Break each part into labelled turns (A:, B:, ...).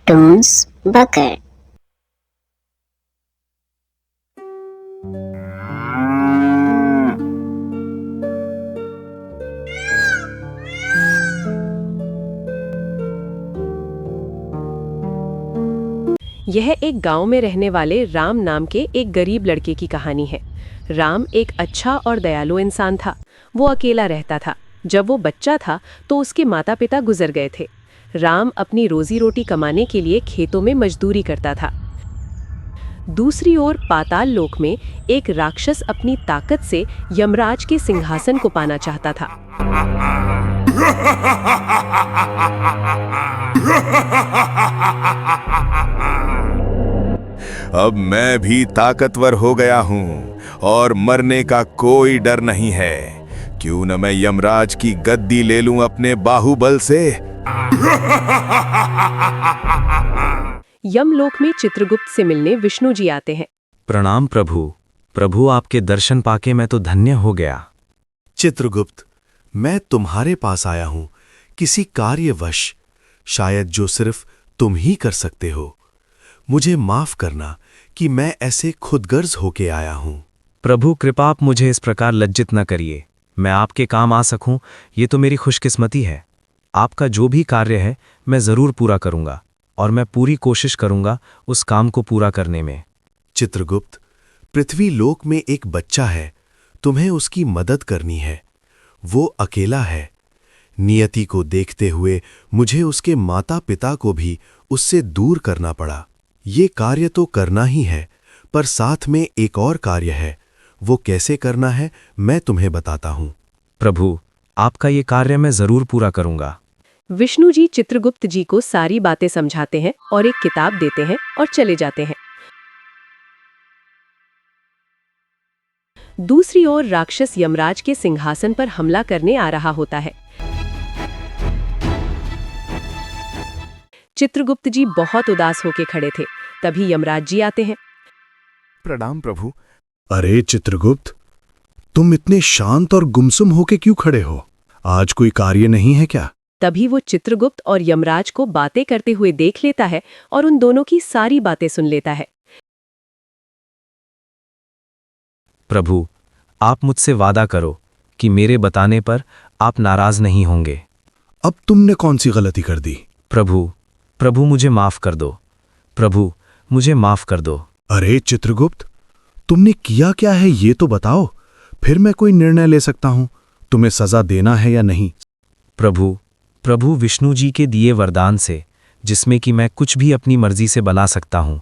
A: Cartoons Bucket.
B: यह एक गांव में रहने वाले राम नाम के एक गरीब लड़के की कहानी है। राम एक अच्छा और दयालु इंसान था। वो अकेला रहता था। जब वो बच्चा था तो उसके माता पिता गुजर गए थे। राम अपनी रोजी रोटी कमाने के लिए खेतों में मजदूरी करता था। दूसरी ओर पाताल लोक में एक राक्षस अपनी ताकत से यमराज के सिंहासन को पाना चाहता था।
C: अब मैं भी ताकतवर हो गया हूँ और मरने का कोई डर नहीं है। क्यों न मैं यमराज की गद्दी ले लूं अपने बाहुबल से।
B: यमलोक में चित्रगुप्त से मिलने विष्णु जी आते हैं।
D: प्रणाम प्रभु। प्रभु, आपके दर्शन पाके मैं तो धन्य हो गया।
E: चित्रगुप्त, मैं तुम्हारे पास आया हूं किसी कार्यवश, शायद जो सिर्फ तुम ही कर सकते हो। मुझे माफ करना कि मैं ऐसे खुदगर्ज होके आया हूं।
D: प्रभु कृपा, आप मुझे इस प्रकार लज्जित न करिए। मैं आपके काम आ सकूं, ये तो मेरी खुशकिस्मती है। आपका जो भी कार्य है मैं जरूर पूरा करूंगा और मैं पूरी कोशिश करूंगा उस काम को पूरा करने में।
E: चित्रगुप्त, पृथ्वी लोक में एक बच्चा है, तुम्हें उसकी मदद करनी है। वो अकेला है। नियति को देखते हुए मुझे उसके माता पिता को भी उससे दूर करना पड़ा। ये कार्य तो करना ही है, पर साथ में एक और कार्य है। वो कैसे करना है मैं तुम्हें बताता हूं।
D: प्रभु, आपका ये कार्य मैं जरूर पूरा करूंगा।
B: विष्णु जी चित्रगुप्त जी को सारी बातें समझाते हैं और एक किताब देते हैं और चले जाते हैं। दूसरी ओर राक्षस यमराज के सिंहासन पर हमला करने आ रहा होता है। चित्रगुप्त जी बहुत उदास होकर खड़े थे। तभी यमराज जी आते हैं।
C: प्रणाम प्रभु।
E: अरे चित्रगुप्त, तुम इतने शांत और गुमसुम होके क्यों खड़े हो? आज कोई कार्य नहीं है क्या?
B: तभी वो चित्रगुप्त और यमराज को बातें करते हुए देख लेता है और उन दोनों की सारी बातें सुन लेता है।
D: प्रभु, आप मुझसे वादा करो कि मेरे बताने पर आप नाराज नहीं होंगे।
E: अब तुमने कौन सी गलती कर दी?
D: प्रभु मुझे माफ कर दो। प्रभु, मुझे माफ कर दो।
E: अरे चित्रगुप्त, तुमने किया क्या है ये तो बताओ, फिर मैं कोई निर्णय ले सकता हूं तुम्हें सजा देना है या नहीं।
D: प्रभु विष्णु जी के दिए वरदान से, जिसमें कि मैं कुछ भी अपनी मर्जी से बना सकता हूं,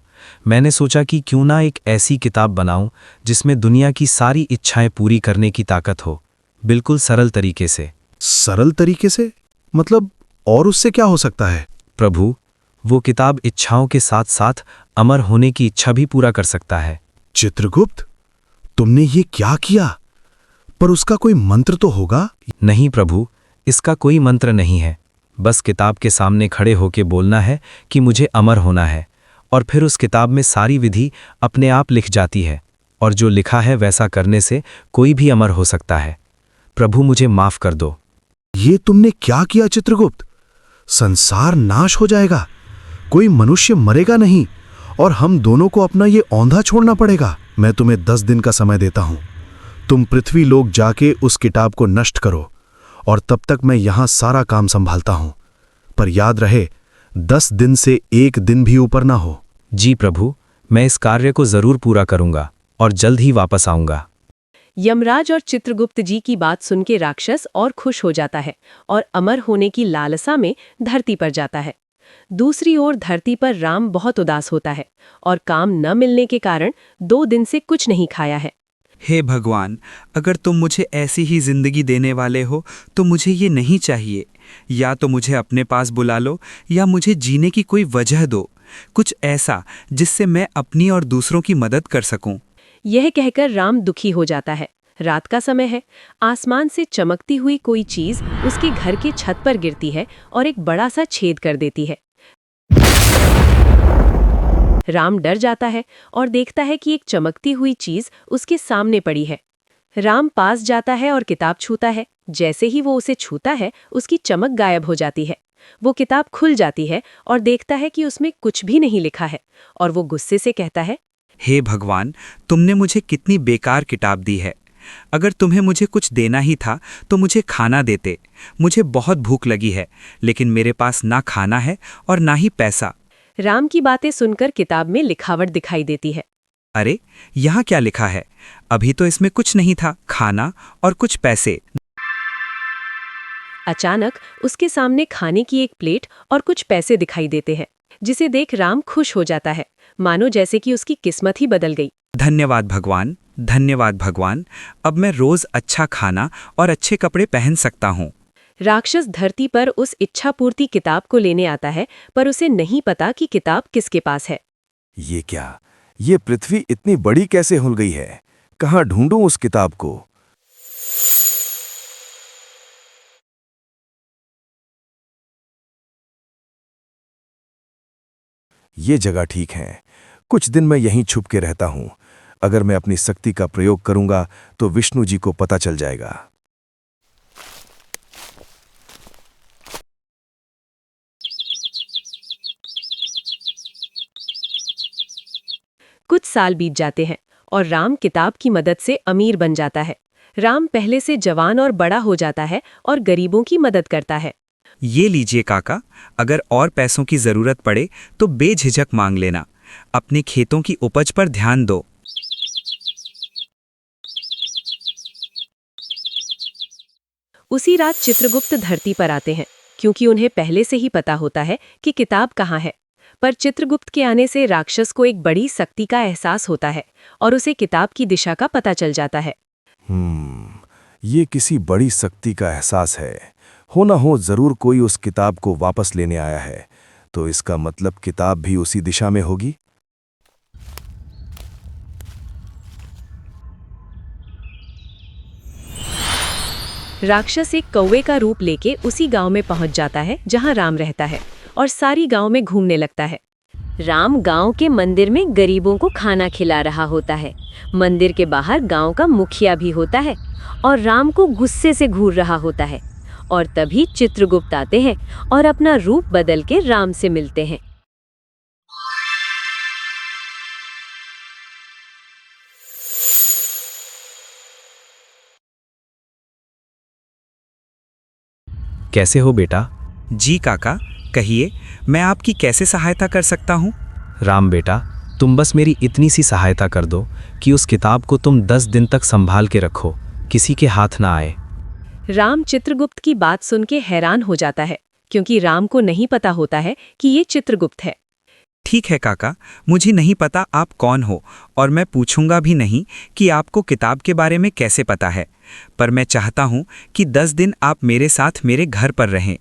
D: मैंने सोचा कि क्यों ना एक ऐसी किताब बनाऊं जिसमें दुनिया की सारी इच्छाएं पूरी करने की ताकत हो, बिल्कुल सरल तरीके से।
E: सरल तरीके से मतलब? और उससे क्या हो सकता है?
D: प्रभु, वो किताब इच्छाओं के साथ साथ अमर होने की इच्छा भी पूरा कर सकता है।
E: चित्रगुप्त, तुमने ये क्या किया? पर उसका कोई मंत्र तो होगा?
D: नहीं प्रभु, इसका कोई मंत्र नहीं है। बस किताब के सामने खड़े होके बोलना है कि मुझे अमर होना है, और फिर उस किताब में सारी विधि अपने आप लिख जाती है, और जो लिखा है वैसा करने से कोई भी अमर हो सकता है। प्रभु, मुझे माफ कर दो।
E: ये तुमने क्या किया चित्रगुप्त? संसार नाश हो जाएगा, कोई मनुष्य मरेगा नहीं, और हम दोनों को अपना ये औंधा छोड़ना पड़ेगा। मैं तुम्हें 10 दिन का समय देता हूं। तुम पृथ्वी लोक जाके उस किताब को नष्ट करो, और तब तक मैं यहां सारा काम संभालता हूं। पर याद रहे, 10 दिन से एक दिन भी ऊपर ना हो।
D: जी प्रभु, मैं इस कार्य को जरूर पूरा करूंगा और जल्द ही वापस आऊंगा।
B: यमराज और चित्रगुप्त जी की बात सुन के राक्षस और खुश हो जाता है और अमर होने की लालसा में धरती पर जाता है। दूसरी ओर धरती पर राम बहुत उदास होता है और काम न मिलने के कारण 2 दिन से कुछ नहीं खाया है।
F: हे भगवान, अगर तुम मुझे ऐसी ही जिंदगी देने वाले हो तो मुझे ये नहीं चाहिए। या तो मुझे अपने पास बुला लो, या मुझे जीने की कोई वजह दो, कुछ ऐसा जिससे मैं अपनी और दूसरों की मदद कर सकूं।
B: यह कहकर राम दुखी हो जाता है। रात का समय है। आसमान से चमकती हुई कोई चीज उसके घर के छत पर गिरती है और एक बड़ा सा छेद कर देती है। राम डर जाता है और देखता है कि एक चमकती हुई चीज उसके सामने पड़ी है। राम पास जाता है और किताब छूता है। जैसे ही वो उसे छूता है, उसकी चमक गायब हो जाती है वो किताब खुल जाती है और देखता है कि उसमें कुछ भी नहीं लिखा है, और वो गुस्से से कहता है,
F: हे भगवान, तुमने मुझे कितनी बेकार किताब दी है। अगर तुम्हें मुझे कुछ देना ही था तो मुझे खाना देते। मुझे बहुत भूख लगी है, लेकिन मेरे पास ना खाना है और ना ही पैसा।
B: राम की बातें सुनकर किताब में लिखावट दिखाई देती है।
F: अरे, यहाँ क्या लिखा है? अभी तो इसमें कुछ नहीं था, खाना और कुछ पैसे।
B: अचानक उसके सामने खाने की एक प्लेट और कुछ पैसे दिखाई देते हैं, जिसे देख राम खुश हो जाता है, मानो जैसे कि उसकी किस्मत ही बदल गई।
F: धन्यवाद भगवान, धन्यवाद भगवान। अब मैं रोज अच्छा खाना और अच्छे कपड़े पहन सकता हूँ।
B: राक्षस धरती पर उस इच्छापूर्ति किताब को लेने आता है, पर उसे नहीं पता कि किताब किसके पास है।
C: ये क्या? ये पृथ्वी इतनी बड़ी कैसे हो गई है? कहाँ ढूंढूं उस किताब को? ये जगह ठीक है। कुछ दिन मैं यहीं छुप के रहता हूं। अगर मैं अपनी शक्ति का प्रयोग करूंगा तो विष्णु जी को पता चल जाएगा।
B: कुछ साल बीत जाते हैं और राम किताब की मदद से अमीर बन जाता है। राम पहले से जवान और बड़ा हो जाता है और गरीबों की मदद करता है।
F: ये लीजिए काका, अगर और पैसों की जरूरत पड़े तो बेझिझक मांग लेना। अपने खेतों की उपज पर ध्यान दो।
B: उसी रात चित्रगुप्त धरती पर आते हैं, क्योंकि उन्हें पहले से ही पता होता है कि किताब कहाँ है। पर चित्रगुप्त के आने से राक्षस को एक बड़ी शक्ति का एहसास होता है और उसे किताब की दिशा का पता चल जाता है।
C: ये किसी बड़ी शक्ति का एहसास है। हो ना हो जरूर कोई उस किताब को वापस लेने आया है, तो इसका मतलब किताब भी उसी दिशा में होगी।
B: राक्षस एक कौवे का रूप लेके उसी गांव में पहुंच जाता है जहां राम रहता है, और सारी गांव में घूमने लगता है।
A: राम गांव के मंदिर में गरीबों को खाना खिला रहा होता है। मंदिर के बाहर गांव का मुखिया भी होता है और राम को गुस्से से घूर रहा होता है। और तभी चित्रगुप्त आते हैं और अपना रूप बदल के राम से मिलते हैं।
D: कैसे हो बेटा?
F: जी काका, कहिए, मैं आपकी कैसे सहायता कर सकता हूँ?
D: राम बेटा, तुम बस मेरी इतनी सी सहायता कर दो कि उस किताब को तुम 10 दिन तक संभाल के रखो, किसी के हाथ ना आए।
B: राम चित्रगुप्त की बात सुन के हैरान हो जाता है, क्योंकि राम को नहीं पता होता है कि ये चित्रगुप्त है।
F: ठीक है काका, मुझे नहीं पता आप कौन हो और मैं पूछूंगा भी नहीं कि आपको किताब के बारे में कैसे पता है, पर मैं चाहता हूं कि 10 दिन आप मेरे साथ मेरे घर पर रहें।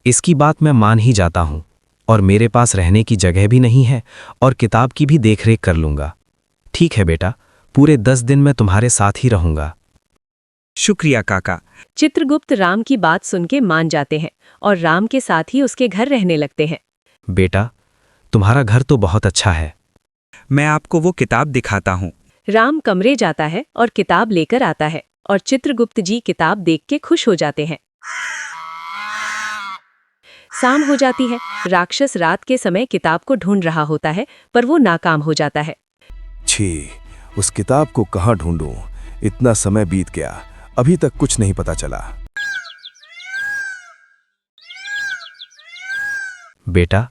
D: इसकी बात मैं मान ही जाता हूँ, और मेरे पास रहने की जगह भी नहीं है और किताब की भी देखरेख कर लूंगा। ठीक है बेटा, पूरे 10 दिन मैं तुम्हारे साथ ही रहूंगा।
F: शुक्रिया काका।
B: चित्रगुप्त राम की बात सुन के मान जाते हैं और राम के साथ ही उसके घर रहने लगते हैं।
D: बेटा, तुम्हारा घर तो बहुत अच्छा है।
F: मैं आपको वो किताब दिखाता हूँ।
B: राम कमरे जाता है और किताब लेकर आता है, और चित्रगुप्त जी किताब देख के खुश हो जाते हैं। शाम हो जाती है। राक्षस रात के समय किताब को ढूंढ रहा होता है, पर वो नाकाम हो जाता है।
C: छी, उस किताब को कहाँ ढूंढूं? इतना समय बीत गया, अभी तक कुछ नहीं पता चला।
D: बेटा,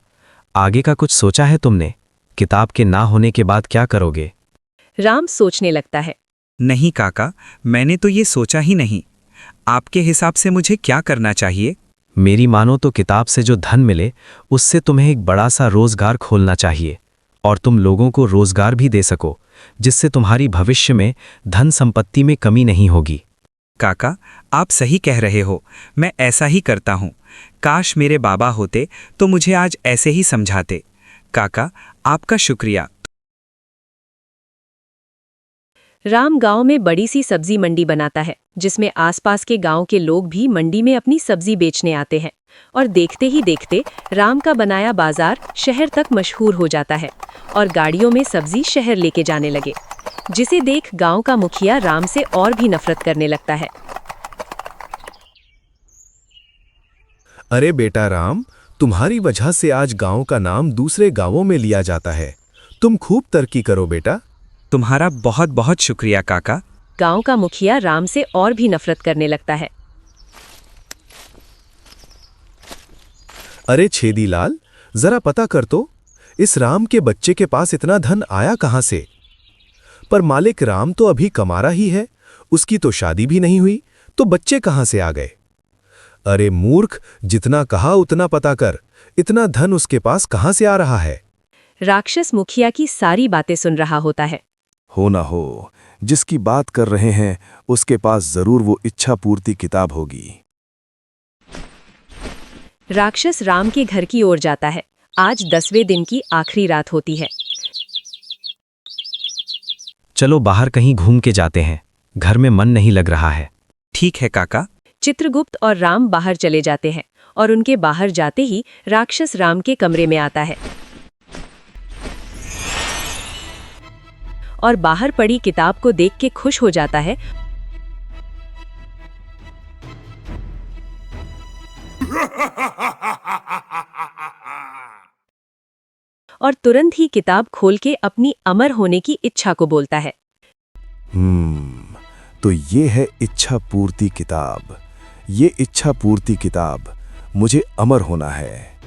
D: आगे का कुछ सोचा है तुमने? किताब के ना होने के बाद क्या करोगे?
B: राम सोचने लगता है।
F: नहीं काका, मैंने तो ये सोचा ही नहीं। आपके हिसाब से मुझे क्या करना चाहिए?
D: मेरी मानो तो किताब से जो धन मिले उससे तुम्हें एक बड़ा सा रोजगार खोलना चाहिए, और तुम लोगों को रोजगार भी दे सको, जिससे तुम्हारी भविष्य में धन संपत्ति में कमी नहीं होगी।
F: काका, आप सही कह रहे हो, मैं ऐसा ही करता हूँ। काश मेरे बाबा होते तो मुझे आज ऐसे ही समझाते। काका, आपका शुक्रिया।
B: राम गांव में बड़ी सी सब्जी मंडी बनाता है, जिसमें आसपास के गांव के लोग भी मंडी में अपनी सब्जी बेचने आते हैं। और देखते ही देखते राम का बनाया बाजार शहर तक मशहूर हो जाता है, और गाड़ियों में सब्जी शहर लेके जाने लगे, जिसे देख गांव का मुखिया राम से और भी नफरत करने लगता है।
C: अरे बेटा राम, तुम्हारी वजह से आज गांव का नाम दूसरे गांवों में लिया जाता है। तुम खूब तरक्की करो बेटा।
F: तुम्हारा बहुत बहुत शुक्रिया काका।
B: गांव का मुखिया राम से और भी नफरत करने लगता है।
C: अरे छेदीलाल, जरा पता कर तो, इस राम के बच्चे के पास इतना धन आया कहां से? पर मालिक राम तो अभी कमारा ही है, उसकी तो शादी भी नहीं हुई, तो बच्चे कहां से आ गए? अरे मूर्ख, जितना कहा उतना पता कर, इतना धन उसके पास कहां से आ रहा है?
B: राक्षस मुखिया की सारी बातें सुन रहा होता है।
C: हो ना हो, जिसकी बात कर रहे हैं उसके पास जरूर वो इच्छा पूर्ति किताब होगी।
B: राक्षस राम के घर की ओर जाता है। आज 10वें दिन की आखिरी रात होती है।
D: चलो बाहर कहीं घूम के जाते हैं, घर में मन नहीं लग रहा है।
F: ठीक है काका।
B: चित्रगुप्त और राम बाहर चले जाते हैं और उनके बाहर जाते ही राक्षस राम के कमरे में आता है और बाहर पड़ी किताब को देख के खुश हो जाता है और तुरंत ही किताब खोल के अपनी अमर होने की इच्छा को बोलता है।
C: तो ये है इच्छा पूर्ति किताब। ये इच्छा पूर्ति किताब, मुझे अमर होना है।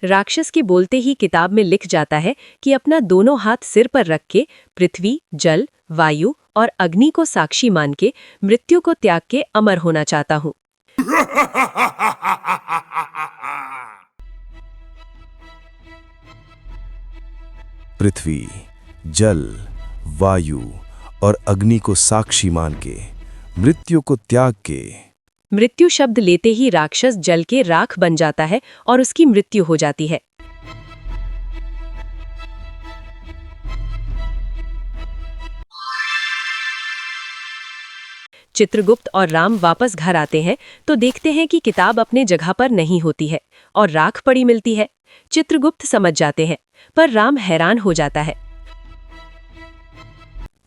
B: राक्षस के बोलते ही किताब में लिख जाता है कि अपना दोनों हाथ सिर पर रख के पृथ्वी, जल, वायु और अग्नि को साक्षी मान के मृत्यु को त्याग के अमर होना चाहता हूँ।
C: पृथ्वी, जल, वायु और अग्नि को साक्षी मान के मृत्यु को त्याग के।
B: मृत्यु शब्द लेते ही राक्षस जल के राख बन जाता है और उसकी मृत्यु हो जाती है। चित्रगुप्त और राम वापस घर आते हैं तो देखते हैं कि किताब अपने जगह पर नहीं होती है और राख पड़ी मिलती है। चित्रगुप्त समझ जाते हैं, पर राम हैरान हो जाता है।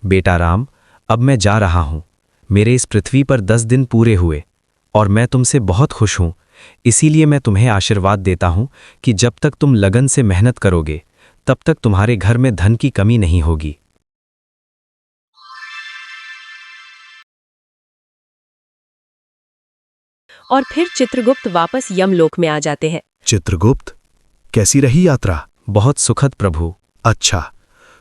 D: बेटा राम, अब मैं जा रहा हूं। मेरे इस पृथ्वी पर 10 दिन पूरे हुए और मैं तुमसे बहुत खुश हूं। इसीलिए मैं तुम्हें आशीर्वाद देता हूं कि जब तक तुम लगन से मेहनत करोगे तब तक तुम्हारे घर में धन की कमी नहीं होगी।
B: और फिर चित्रगुप्त वापस यमलोक में आ जाते हैं।
E: चित्रगुप्त, कैसी रही यात्रा?
D: बहुत सुखद प्रभु।
E: अच्छा,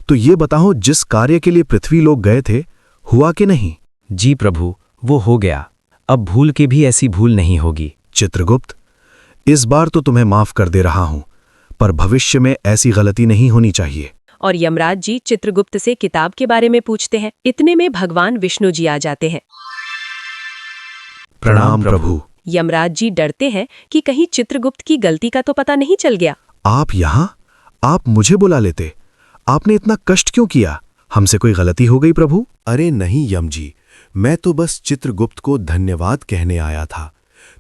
E: तो ये बताओ, जिस कार्य के लिए पृथ्वी लोग गए थे, हुआ कि नहीं?
D: जी प्रभु, वो हो गया। अब भूल के भी ऐसी भूल नहीं होगी।
E: चित्रगुप्त, इस बार तो तुम्हें माफ कर दे रहा हूं, पर भविष्य में ऐसी गलती नहीं होनी चाहिए।
B: और यमराज जी चित्रगुप्त से किताब के बारे में पूछते हैं। इतने में भगवान विष्णु जी आ जाते हैं।
E: प्रणाम प्रभु।
B: यमराज जी डरते हैं कि कहीं चित्रगुप्त की गलती का तो पता नहीं चल गया।
E: आप यहाँ? आप मुझे बुला लेते। आपने इतना कष्ट क्यों किया? हमसे कोई गलती हो गई प्रभु?
C: अरे नहीं यम जी, मैं तो बस चित्रगुप्त को धन्यवाद कहने आया था।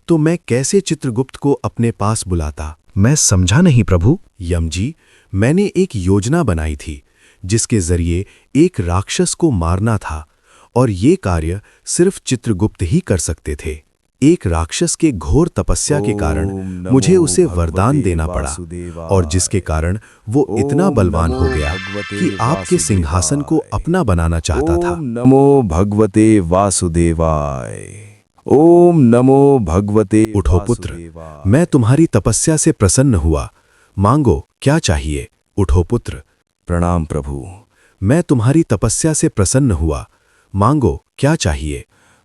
C: तो मैं कैसे चित्रगुप्त को अपने पास बुलाता?
E: मैं समझा नहीं प्रभु।
C: यम जी, मैंने एक योजना बनाई थी जिसके जरिए एक राक्षस को मारना था, और ये कार्य सिर्फ चित्रगुप्त ही कर सकते थे। एक राक्षस के घोर तपस्या के कारण मुझे उसे वरदान देना पड़ा, और जिसके कारण वो इतना बलवान हो गया कि आपके सिंहासन को अपना बनाना चाहता था। नमो भगवते वासुदेवाय। ओम नमो भगवते। उठो पुत्र, मैं तुम्हारी तपस्या से प्रसन्न हुआ। मांगो, क्या चाहिए? उठो पुत्र। प्रणाम प्रभु, मैं तुम्हारी तपस्या से प्रसन्न हुआ। मांगो, क्या चाहिए?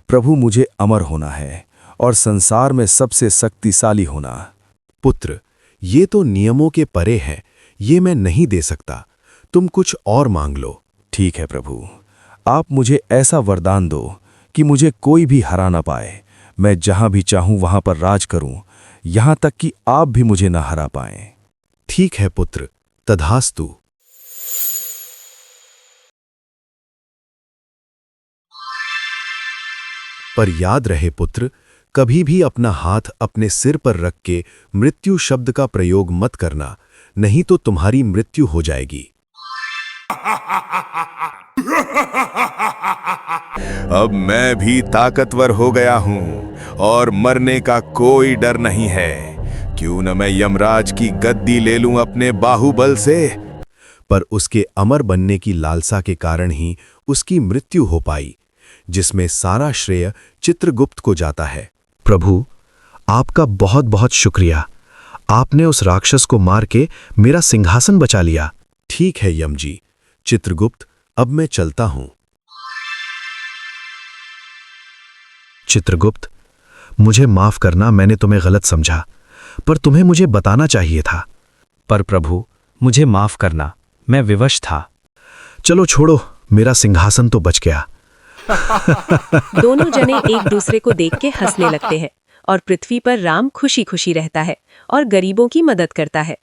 C: प्रभु, मुझे अमर होना है और संसार में सबसे शक्तिशाली होना। पुत्र, ये तो नियमों के परे है, ये मैं नहीं दे सकता। तुम कुछ और मांग लो। ठीक है प्रभु, आप मुझे ऐसा वरदान दो कि मुझे कोई भी हरा ना पाए। मैं जहां भी चाहूं वहां पर राज करूं, यहां तक कि आप भी मुझे ना हरा पाएं। ठीक है पुत्र, तथास्तु। पर याद रहे पुत्र, कभी भी अपना हाथ अपने सिर पर रख के मृत्यु शब्द का प्रयोग मत करना, नहीं तो तुम्हारी मृत्यु हो जाएगी। अब मैं भी ताकतवर हो गया हूं और मरने का कोई डर नहीं है। क्यों न मैं यमराज की गद्दी ले लूं अपने बाहुबल से। पर उसके अमर बनने की लालसा के कारण ही उसकी मृत्यु हो पाई, जिसमें सारा श्रेय चित्रगुप्त को जाता है।
E: प्रभु, आपका बहुत बहुत शुक्रिया। आपने उस राक्षस को मार के मेरा सिंहासन बचा लिया।
C: ठीक है यम जी। चित्रगुप्त, अब मैं चलता हूं।
E: चित्रगुप्त, मुझे माफ करना, मैंने तुम्हें गलत समझा, पर तुम्हें मुझे बताना चाहिए था।
D: पर प्रभु, मुझे माफ करना, मैं विवश था।
E: चलो छोड़ो, मेरा सिंहासन तो बच गया।
B: दोनों जने एक दूसरे को देख के हंसने लगते हैं और पृथ्वी पर राम खुशी खुशी रहता है और गरीबों की मदद करता है।